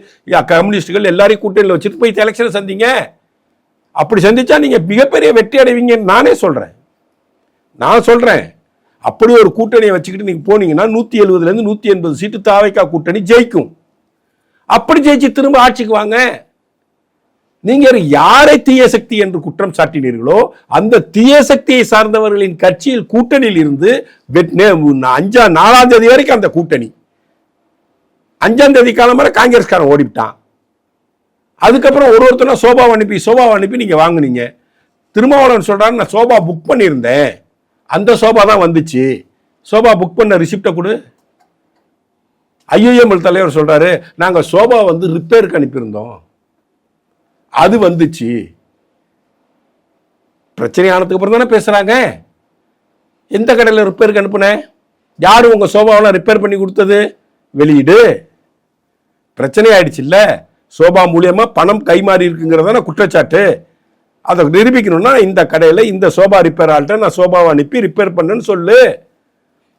கம்யூனிஸ்டுகள் எல்லாரையும் கூட்டணியில் வச்சுட்டு போய் எலெக்ஷனை சந்திங்க. அப்படி சந்திச்சா நீங்க மிகப்பெரிய வெற்றி அடைவீங்க. நான் சொல்றேன் அப்படி ஒரு கூட்டணியை வச்சுக்கிட்டு நீங்க போனீங்கன்னா 170 இருந்து 180 சீட்டு தாவேகா கூட்டணி ஜெயிக்கும். அப்படி ஜெயிச்சு திரும்ப ஆட்சிக்கு வாங்க. நீங்க யாரை தீய சக்தி என்று குற்றம் சாட்டினீர்களோ அந்த தீய சக்தியை சார்ந்தவர்களின் கட்சியில் கூட்டணியில் இருந்து 4ஆம் தேதி வரைக்கும் அந்த கூட்டணி, 5ஆம் தேதி காலம் வரை காங்கிரஸ்காரன் ஓடிவிட்டான். அதுக்கப்புறம் ஒருத்தனா சோபாவை அனுப்பி நீங்க வாங்குனீங்க. திருமாவளவன் சொல்றாரு, நான் சோபா புக் பண்ணியிருந்தேன், அந்த சோபா தான் வந்துச்சு, சோபா புக் பண்ண ரிசிப்டை கொடு. ஐயுஎம்எல் தலைவர் சொல்றாரு, நாங்க சோபா வந்து ரிப்பேருக்கு அனுப்பியிருந்தோம், அது வந்துச்சு. பிரச்சனை ஆனதுக்கு அப்புறம் தானே பேசுறாங்க. எந்த கடையில் ரிப்பேருக்கு அனுப்புனேன், யாரு உங்க சோபாவெல்லாம் ரிப்பேர் பண்ணி கொடுத்தது, வெளியிடு. பிரச்சனை ஆயிடுச்சு இல்ல, சோபா மூலியமா பணம் கைமாறி இருக்குங்கிறதான குற்றச்சாட்டு. அதை நிரூபிக்கணும்னா இந்த கடையில் இந்த சோபா ரிப்பேர் ஆள்கிட்ட நான் சோபாவை அனுப்பி ரிப்பேர் பண்ணேன்னு சொல்லு.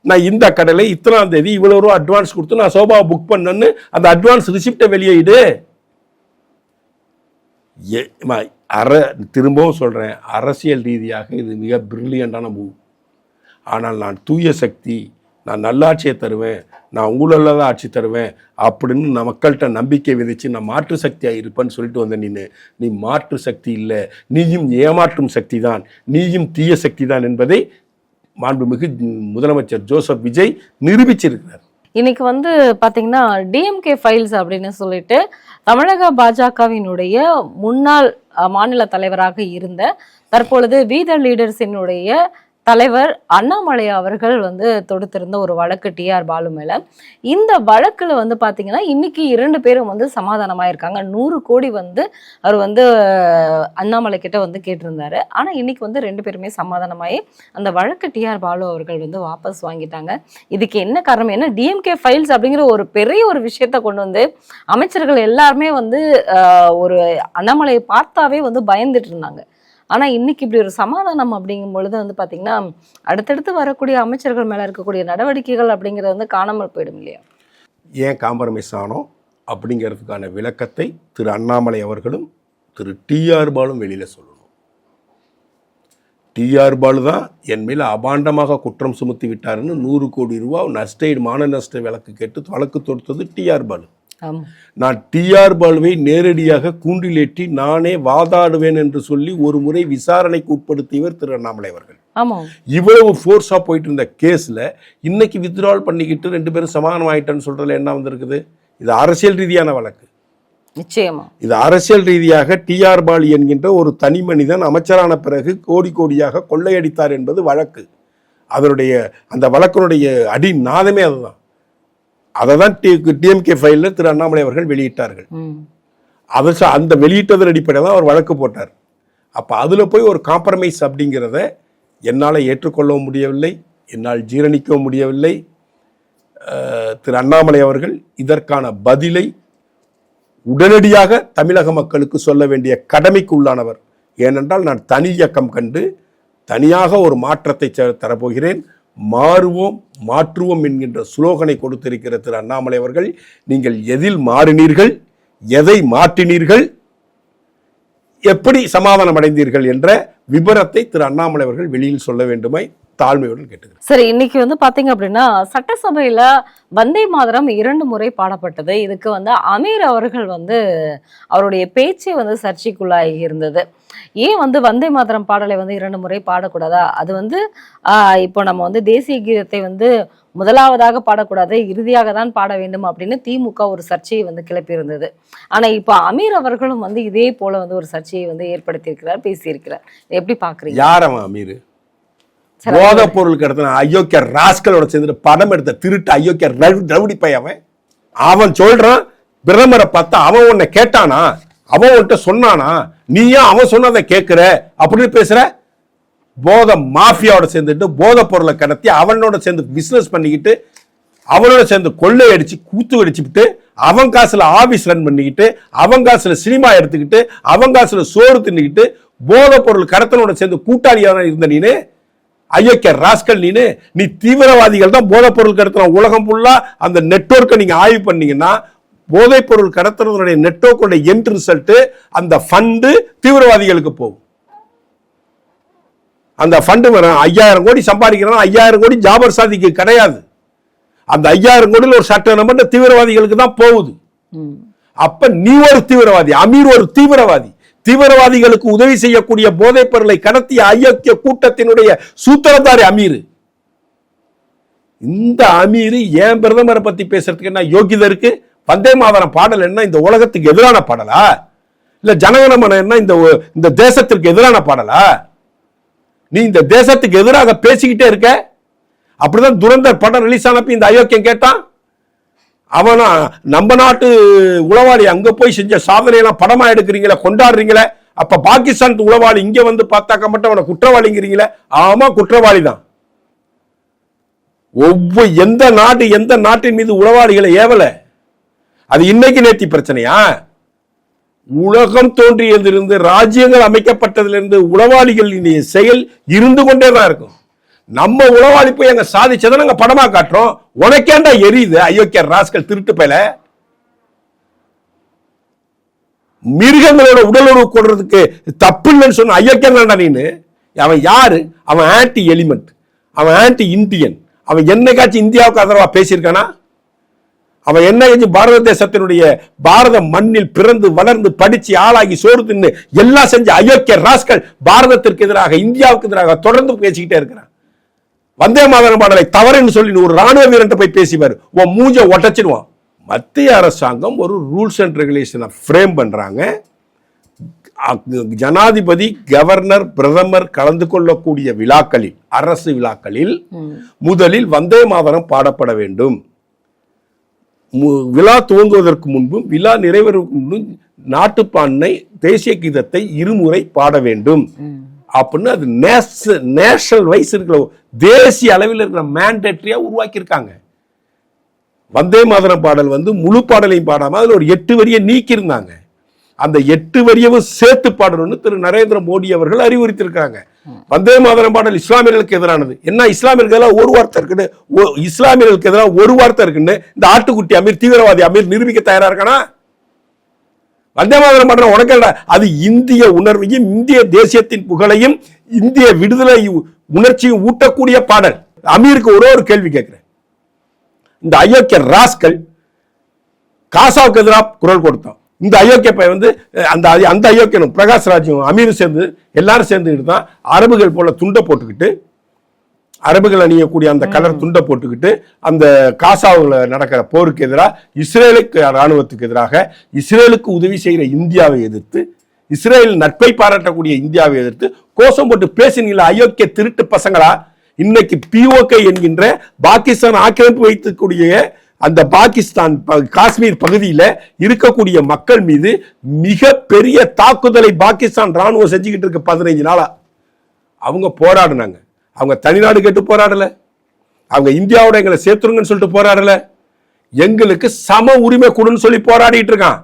நான் இந்த கடையில் இத்தனாம் தேதி இவ்வளோ ரூபா அட்வான்ஸ் கொடுத்து நான் சோபாவை புக் பண்ணேன்னு அந்த அட்வான்ஸ் ரிசிப்டை வெளியிடு. திரும்பவும் சொல்கிறேன், அரசியல் ரீதியாக இது மிக பிரில்லியண்டான மூவ். ஆனால் நான் தூய சக்தி, நான் நல்லாட்சியை தருவேன், நான் உங்களெல்லாம் தான் ஆட்சி தருவேன் அப்படின்னு நான் மக்கள்கிட்ட நம்பிக்கை விதைச்சு நான் மாற்று சக்தியாக இருப்பேன்னு சொல்லிட்டு வந்தேன். நீ மாற்று சக்தி இல்லை, நீயும் ஏமாற்றும் சக்தி தான், நீயும் தீய சக்தி தான் என்பதை மாண்புமிகு முதலமைச்சர் ஜோசப் விஜய் நிரூபிச்சிருக்கிறார். இன்னைக்கு வந்து பாத்தீங்கன்னா டிஎம்கே ஃபைல்ஸ் அப்படின்னு சொல்லிட்டு தமிழக பாஜகவினுடைய முன்னாள் மாநில தலைவராக இருந்த தற்பொழுது வி த லீடர்ஸினுடைய தலைவர் அண்ணாமலை அவர்கள் வந்து தொடுத்திருந்த ஒரு வழக்கு டிஆர் பாலு மேல. இந்த வழக்குல வந்து பாத்தீங்கன்னா இன்னைக்கு 2 பேரும் வந்து சமாதானமாயிருக்காங்க. 100 கோடி வந்து அவர் வந்து அண்ணாமலை கிட்ட வந்து கேட்டிருந்தாரு. ஆனா இன்னைக்கு வந்து 2 பேருமே சமாதானமாயி அந்த வழக்கு டிஆர் பாலு அவர்கள் வந்து வாபஸ் வாங்கிட்டாங்க. இதுக்கு என்ன காரணம்? ஏன்னா டிஎம்கே ஃபைல்ஸ் அப்படிங்கிற ஒரு பெரிய ஒரு விஷயத்த கொண்டு வந்து அமைச்சர்கள் எல்லாருமே வந்து ஒரு அண்ணாமலையை பார்த்தாவே வந்து பயந்துட்டு இருந்தாங்க. ஆனா இன்னைக்கு இப்படி ஒரு சமாதானம் அப்படிங்கும் பொழுது வந்து பாத்தீங்கன்னா அடுத்தடுத்து வரக்கூடிய அமைச்சர்கள் மேல இருக்கக்கூடிய நடவடிக்கைகள் அப்படிங்கிறது வந்து காணாமல் போயிடும் இல்லையா? ஏன் காம்ப்ரமைஸ் ஆனோம் அப்படிங்கிறதுக்கான விளக்கத்தை திரு அண்ணாமலை அவர்களும் திரு டிஆர் பாலும் வெளியில சொல்லணும். டிஆர் பாலு தான் என் மேல அபாண்டமாக குற்றம் சுமத்தி விட்டாருன்னு 100 கோடி ரூபாய் நஷ்டஈடு மான நஷ்ட வழக்கு கேட்டு வழக்கு தொடுத்தது டிஆர் பாலு. நான் டிஆர் பாலுவை நேரடியாக கூண்டிலேற்றி நானே வாதாடுவேன் என்று சொல்லி ஒரு முறை விசாரணைக்கு உட்படுத்தியவர் திரு அண்ணாமலை அவர்கள். இவ்வளவு ஃபோர்ஸா போயிட்டு இருந்த கேஸ்ல இன்னைக்கு வித்ட்ரால் பண்ணிக்கிட்டு 2 பேரும் சமாதானம் ஆயிட்டேன்னு சொல்றதுல என்ன வந்திருக்குது? இது அரசியல் ரீதியான வழக்கு. நிச்சயமா இது அரசியல் ரீதியாக டிஆர் பாலு என்கின்ற ஒரு தனி மனிதன் அமைச்சரான பிறகு கோடி கோடியாக கொள்ளையடித்தார் என்பது வழக்கு. அதனுடைய அந்த வழக்கினுடைய அடி நாதமே அதுதான். அதை தான் டிஎம்கே ஃபைலில் திரு அண்ணாமலை அவர்கள் வெளியிட்டார்கள். அந்த வெளியிட்டதன் அடிப்படையில் தான் அவர் வழக்கு போட்டார். அப்போ அதில் போய் ஒரு காம்ப்ரமைஸ் அப்படிங்கிறத என்னால் ஏற்றுக்கொள்ளவும் முடியவில்லை, என்னால் ஜீரணிக்கவும் முடியவில்லை. திரு அண்ணாமலை அவர்கள் இதற்கான பதிலை உடனடியாக தமிழக மக்களுக்கு சொல்ல வேண்டிய கடமைக்கு உள்ளானவர். ஏனென்றால் நான் தனி இயக்கம் கண்டு தனியாக ஒரு மாற்றத்தை தரப்போகிறேன். மாறுவோம் மாற்றுவோம் என்கின்ற ஸ்லோகனை கொடுத்திருக்கிற திரு அண்ணாமலை அவர்கள், நீங்கள் எதில் மாறினீர்கள், எதை மாற்றினீர்கள், எப்படி சமாதானம் அடைந்தீர்கள் என்ற விபரத்தை திரு அண்ணாமலை அவர்கள் வெளியில் சொல்ல வேண்டுமை தாழ்மையுடன் கேட்டுக்கிறேன். சரி, இன்னைக்கு வந்து பாத்தீங்க அப்படின்னா சட்டசபையில வந்தே மாதரம் 2 முறை பாடப்பட்டது. இதுக்கு வந்து அமீர் அவர்கள் வந்து அவருடைய பேச்சே வந்து சர்ச்சைக்குள்ளாகி இருந்தது. ஏன் வந்து வந்தே மாதரம் பாடலை வந்து 2 முறை பாடக்கூடாதா? அது வந்து இப்போ நம்ம வந்து தேசிய கீதத்தை வந்து முதலாவதாக பாடக்கூடாது, இறுதியாக தான் பாட வேண்டும் அப்படின்னு திமுக ஒரு சர்ச்சையை வந்து கிளப்பி இருந்தது. ஆனா இப்போ அமீர் அவர்களும் வந்து இதே போல வந்து ஒரு சர்ச்சையை வந்து ஏற்படுத்தியிருக்கிறார், பேசியிருக்கிறார். எப்படி பாக்குறீங்க? யார் அவன் அமீர்? போத பொருள் கடத்தின அயோக்கிய ராஸ்களோட சேர்ந்து படம் எடுத்த திருட்டு அயோக்கிய ரவுடி பையன். அவன் சொல்றான் பிரதமரை பார்த்தா அவன் உன்னை கேட்டானா, அவன் உன்கிட்ட சொன்னானா, நீ ஏன் அவன் சொன்னதை கேட்கிற அப்படின்னு பேசுற? போத மாஃபியாவோட சேர்ந்துட்டு போத பொருளை கடத்தி அவனோட சேர்ந்து பிசினஸ் பண்ணிக்கிட்டு அவனோட சேர்ந்து கொள்ளை அடிச்சு கூத்து அடிச்சுட்டு அவன் காசுல ஆபீஸ் ரன் பண்ணிக்கிட்டு அவன் காசுல சினிமா எடுத்துக்கிட்டு அவன் காசுல சோறு தின்னுக்கிட்டு போத பொருள் கடத்தனோட சேர்ந்து கூட்டாளியாக இருந்த நீனு ஐயோக்கிய ராஸ்கல் நீனு. நீ தீவிரவாதிகள் தான் போதைப் பொருள் கடத்தின உலகம் ஃபுல்லா அந்த நெட்வொர்க்கை நீங்க ஆய்வு பண்ணீங்கன்னா போதைப் பொருள் கடத்துறதுடைய நெட்வொர்க்கோட எண்ட் ரிசல்ட் அந்த ஃபண்டு தீவிரவாதிகளுக்கு போகும். அந்த ஃபண்டு 5000 கோடி சம்பாதிக்கிறான், 5000 கோடி ஜாபர் சாதிக்கு கிடையாது. அந்த 5000 கோடியில் ஒரு சட்ட நம்பர் தீவிரவாதிகளுக்கு தான் போகுது. அப்ப நீ ஒரு தீவிரவாதி, அமீர் ஒரு தீவிரவாதி. தீவிரவாதிகளுக்கு உதவி செய்யக்கூடிய போதைப் பொருளை கடத்திய அயோக்கிய கூட்டத்தினுடைய சூத்திரதாரி அமீர். இந்த அமீர் ஏன் பிரதமரை பத்தி பேசுறதுக்கு என்ன யோகிதை இருக்கு? வந்தே மாதரம் பாடல் என்ன இந்த உலகத்துக்கு எதிரான பாடலா? இல்ல ஜனகணமன என்ன இந்த தேசத்திற்கு எதிரான பாடலா? நீ இந்த தேசத்துக்கு எதிராக பேசிக்கிட்டே இருக்க. அப்படிதான் துரந்தர் படம் ரிலீஸ் ஆனப்ப இந்த அயோக்கியம் கேட்டான், அவனா நம்ம நாட்டு உளவாளி அங்க போய் செஞ்ச சாதனையெல்லாம் படமா எடுக்கிறீங்களே, கொண்டாடுறீங்களே, அப்ப பாகிஸ்தான் உளவாளி இங்க வந்து பார்த்தாக்க மட்டும் அவனை குற்றவாளிங்கிறீங்களே. ஆமா, குற்றவாளி தான். எந்த நாட்டின் மீது உளவாளிகளை ஏவல? அது இன்னைக்கு நேத்தி பிரச்சனையா? உலகம் தோன்றியதிலிருந்து ராஜ்யங்கள் அமைக்கப்பட்டதிலிருந்து உளவாளிகளின் செயல் இருந்து கொண்டே தான் இருக்கும். நம்ம உளவாளி போய் எங்க சாதிச்சதை நாங்க படமா காட்டுறோம். உனக்கேண்டா எரியுது அயோக்கிய ராஸ்கல் திருட்டு பேல. மிருகங்களோட உடலுறவு கொள்றதுக்கு தப்பு இல்லைன்னு சொன்ன அயோக்கியன்டா நீனு. அவன் யாரு? அவன் ஆன்டி எலிமெண்ட், அவன் ஆன்டி இந்தியன். அவன் என்னைக்காச்சும் இந்தியாவுக்கு ஆதரவா பேசியிருக்கானா? அவன் என்ன பாரத தேசத்தினுடைய பாரத மண்ணில் பிறந்து வளர்ந்து படிச்சு ஆளாகி சோறு தின்னு எல்லாம் செஞ்ச அயோக்கிய ராஸ்கல் பாரதத்திற்கு எதிராக இந்தியாவுக்கு எதிராக தொடர்ந்து பேசிக்கிட்டே இருக்கிறான். வந்தே மாதரம் பாடலை தவறுன்னு சொல்லி ஒரு ராணுவ வீரன் போய் பேசிவார், உன் மூஞ்ச ஒட்டச்சிடுவான். மத்திய அரசாங்கம் ஒரு ரூல்ஸ் அண்ட் ரெகுலேஷனை ஃப்ரேம் பண்றாங்க. ஜனாதிபதி, கவர்னர், பிரதமர் கலந்து கொள்ளக்கூடிய விழாக்களில், அரசு விழாக்களில் முதலில் வந்தே மாதரம் பாடப்பட வேண்டும். விழா துவங்குவதற்கு முன்பும் விழா நிறைவேறுவதற்கு முன்பும் நாட்டுப்பான்னை, தேசிய கீதத்தை இருமுறை பாட வேண்டும் அப்படின்னு அது நேஷனல் வைஸ் இருக்கிற தேசிய அளவில் இருக்கிற மேண்டேட்டரியா உருவாக்கி இருக்காங்க. வந்தே மாதரம் பாடல் முழு பாடலையும் பாடாம அதுல ஒரு 8 வரியை நீக்கி இருந்தாங்க. அந்த 8 வரியவும் சேர்த்து பாடணும்னு திரு நரேந்திர மோடி அவர்கள் அறிவுறுத்திருக்காங்க. வந்தே மாதரம் பாடல் இஸ்லாமியர்களுக்கு எதிரானது. என்ன இஸ்லாமியர்களுக்கு எதிராக ஒரு வார்த்தை இருக்குன்னு, இஸ்லாமியர்களுக்கு எதிராக ஒரு வார்த்தை இருக்குன்னு இந்த ஆட்டுக்குட்டி அமீர், தீவிரவாதி அமீர் நிரூபிக்க தயாரா இருக்கானா? வந்தே மாதரம் பாடல் உனக்கு அது இந்திய உணர்வையும் இந்திய தேசியத்தின் புகழையும் இந்திய விடுதலை உணர்ச்சியும் ஊட்டக்கூடிய பாடல். அமீருக்கு ஒரு கேள்வி கேட்கிறேன். இந்த அயோக்கிய ராஸ்கல் காசாவுக்கு எதிராக குரல் கொடுத்தான். இந்த அயோக்கிய பையன் அந்த அயோக்கியனும் பிரகாஷ் ராஜும் அமீரும் சேர்ந்து எல்லாரும் சேர்ந்துக்கிட்டு தான் அரபுகள் போல துண்டை போட்டுக்கிட்டு, அரபுகள் அணியக்கூடிய அந்த கலர் துண்டை போட்டுக்கிட்டு அந்த காசாவில் நடக்கிற போருக்கு எதிராக இஸ்ரேலுக்கு ராணுவத்துக்கு எதிராக இஸ்ரேலுக்கு உதவி செய்கிற இந்தியாவை எதிர்த்து, இஸ்ரேல் நட்பை பாராட்டக்கூடிய இந்தியாவை எதிர்த்து கோஷம் போட்டு பேசினீங்களா அயோக்கிய திருட்டு பசங்களா? இன்னைக்கு POK என்கின்ற பாகிஸ்தான் ஆக்கிரமிப்பு வைக்கக்கூடிய அந்த பாகிஸ்தான் காஷ்மீர் பகுதியில் இருக்கக்கூடிய மக்கள் மீது மிக பெரிய தாக்குதலை பாகிஸ்தான் ராணுவம் செஞ்சுக்கிட்டு இருக்கு 15 நாளா. அவங்க போராடினாங்க. அவங்க தனிநாடு கேட்டு போராடல, அவங்க இந்தியாவோட எங்களை சேர்த்துருங்கன்னு சொல்லிட்டு போராடல, எங்களுக்கு சம உரிமை கொடுன்னு சொல்லி போராடிட்டு இருக்கான்.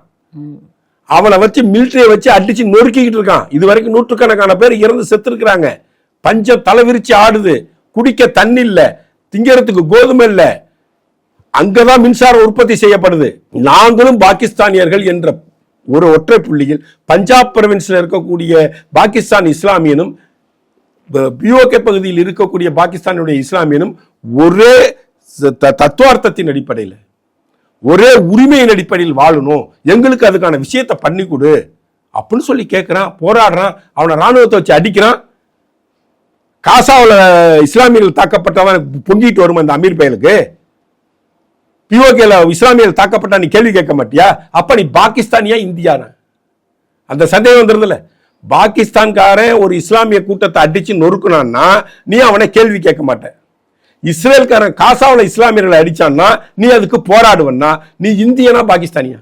அவனை வச்சு மிலிட்டரியை வச்சு அடிச்சு நொறுக்கிக்கிட்டு இருக்கான். இது வரைக்கும் நூற்றுக்கணக்கான பேர் இறந்து செத்து இருக்கிறாங்க. பஞ்சம் தலைவிரிச்சு ஆடுது. குடிக்க தண்ணி இல்ல, திங்கிறதுக்கு கோதுமை இல்ல. அங்கதான் மின்சாரம் உற்பத்தி செய்யப்படுது. நாங்களும் பாகிஸ்தானியர்கள் என்ற ஒரு ஒற்றை புள்ளியில் பஞ்சாப் பிரவின்ஸ்ல இருக்கக்கூடிய பாகிஸ்தான் இஸ்லாமியனும் POK பகுதியில் இருக்கக்கூடிய பாகிஸ்தானுடைய இஸ்லாமியனும் ஒரே தத்துவார்த்தத்தின் அடிப்படையில், ஒரே உரிமையின் அடிப்படையில் வாழணும், எங்களுக்கு அதுக்கான விஷயத்தை பண்ணி கொடு அப்படின்னு சொல்லி கேட்கிறான், போராடுறான். அவனை ராணுவத்தை வச்சு அடிக்கிறான். காசாவில் இஸ்லாமியர்கள் தாக்கப்பட்டவன் பொங்கிட்டு வருமா இந்த அமீர் பயலுக்கு? POKல இஸ்லாமியர்கள் தாக்கப்பட்டா நீ கேள்வி கேட்க மாட்டியா? அப்ப நீ பாகிஸ்தானியா இந்தியானா? அந்த சந்தேகம் வந்துருதுல. பாகிஸ்தான்காரன் ஒரு இஸ்லாமிய கூட்டத்தை அடிச்சு நொறுக்குனான்னா நீ அவனை கேள்வி கேட்க மாட்ட. இஸ்ரேல்காரன் காசாவில் இஸ்லாமியர்களை அடிச்சான்னா நீ அதுக்கு போராடுவன்னா நீ இந்தியனா பாகிஸ்தானியா?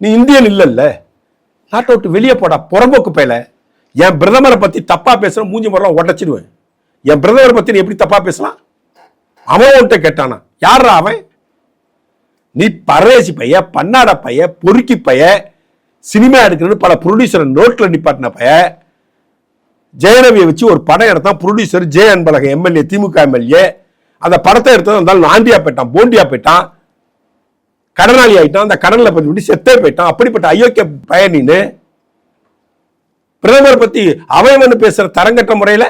நீ இந்தியன் இல்லல்ல. நாட்டை விட்டு வெளியே போடா புறம்போக்கு பையல. என் பிரதமரை பத்தி தப்பா பேசுற மூஞ்சி முறையெல்லாம் உடச்சிடுவேன். என் பிரதமரை பத்தி நீ எப்படி தப்பா பேசலாம்? அவன் உன்கிட்ட கேட்டானா? யாரா அவன்? நீ பரதேசி பைய, பன்னாட பைய, பொறுக்கி பைய, சினிமா எடுக்கிறது பல ப்ரொடியூசர் நோட்ல நிப்பாட்டின பைய. ஜெயரவியை வச்சு ஒரு படம் எடுத்தான் ப்ரொடியூசர் ஜே அன்பழகன் MLA, திமுக MLA. அந்த படத்தை எடுத்தது இருந்தாலும் நாண்டியா போயிட்டான், போண்டியா போயிட்டான், கடனாளி ஆயிட்டான். அந்த கடனில் பற்றி செத்தே போயிட்டான். அப்படிப்பட்ட அயோக்கிய பயனின்னு பிரதமர் பத்தி அவன் பேசுற தரங்கட்ட முறையில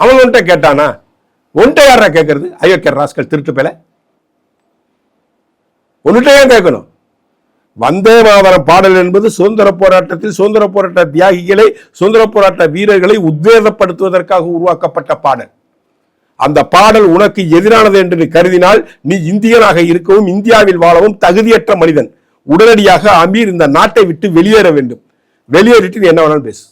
அவன் ஒன்ட்ட கேட்டானா? ஒன்ட்ட யாரா கேட்கறது? அயோக்கிய ராஸ்கல் திருட்டு பேல. ஒன்னுட்ட ஏன் கேட்கணும்? வந்தே மாதரம் பாடல் என்பது சுதந்திர போராட்டத்தில் சுதந்திர போராட்ட தியாகிகளை, சுதந்திர போராட்ட வீரர்களை உத்வேகப்படுத்துவதற்காக உருவாக்கப்பட்ட பாடல். அந்த பாடல் உனக்கு எதிரானது என்று நீ கருதினால் நீ இந்தியனாக இருக்கவும் இந்தியாவில் வாழவும் தகுதியற்ற மனிதன். உடனடியாக அமீர் இந்த நாட்டை விட்டு வெளியேற வேண்டும். வெளியேறிட்டு நீ என்ன வேணாலும் பேசு.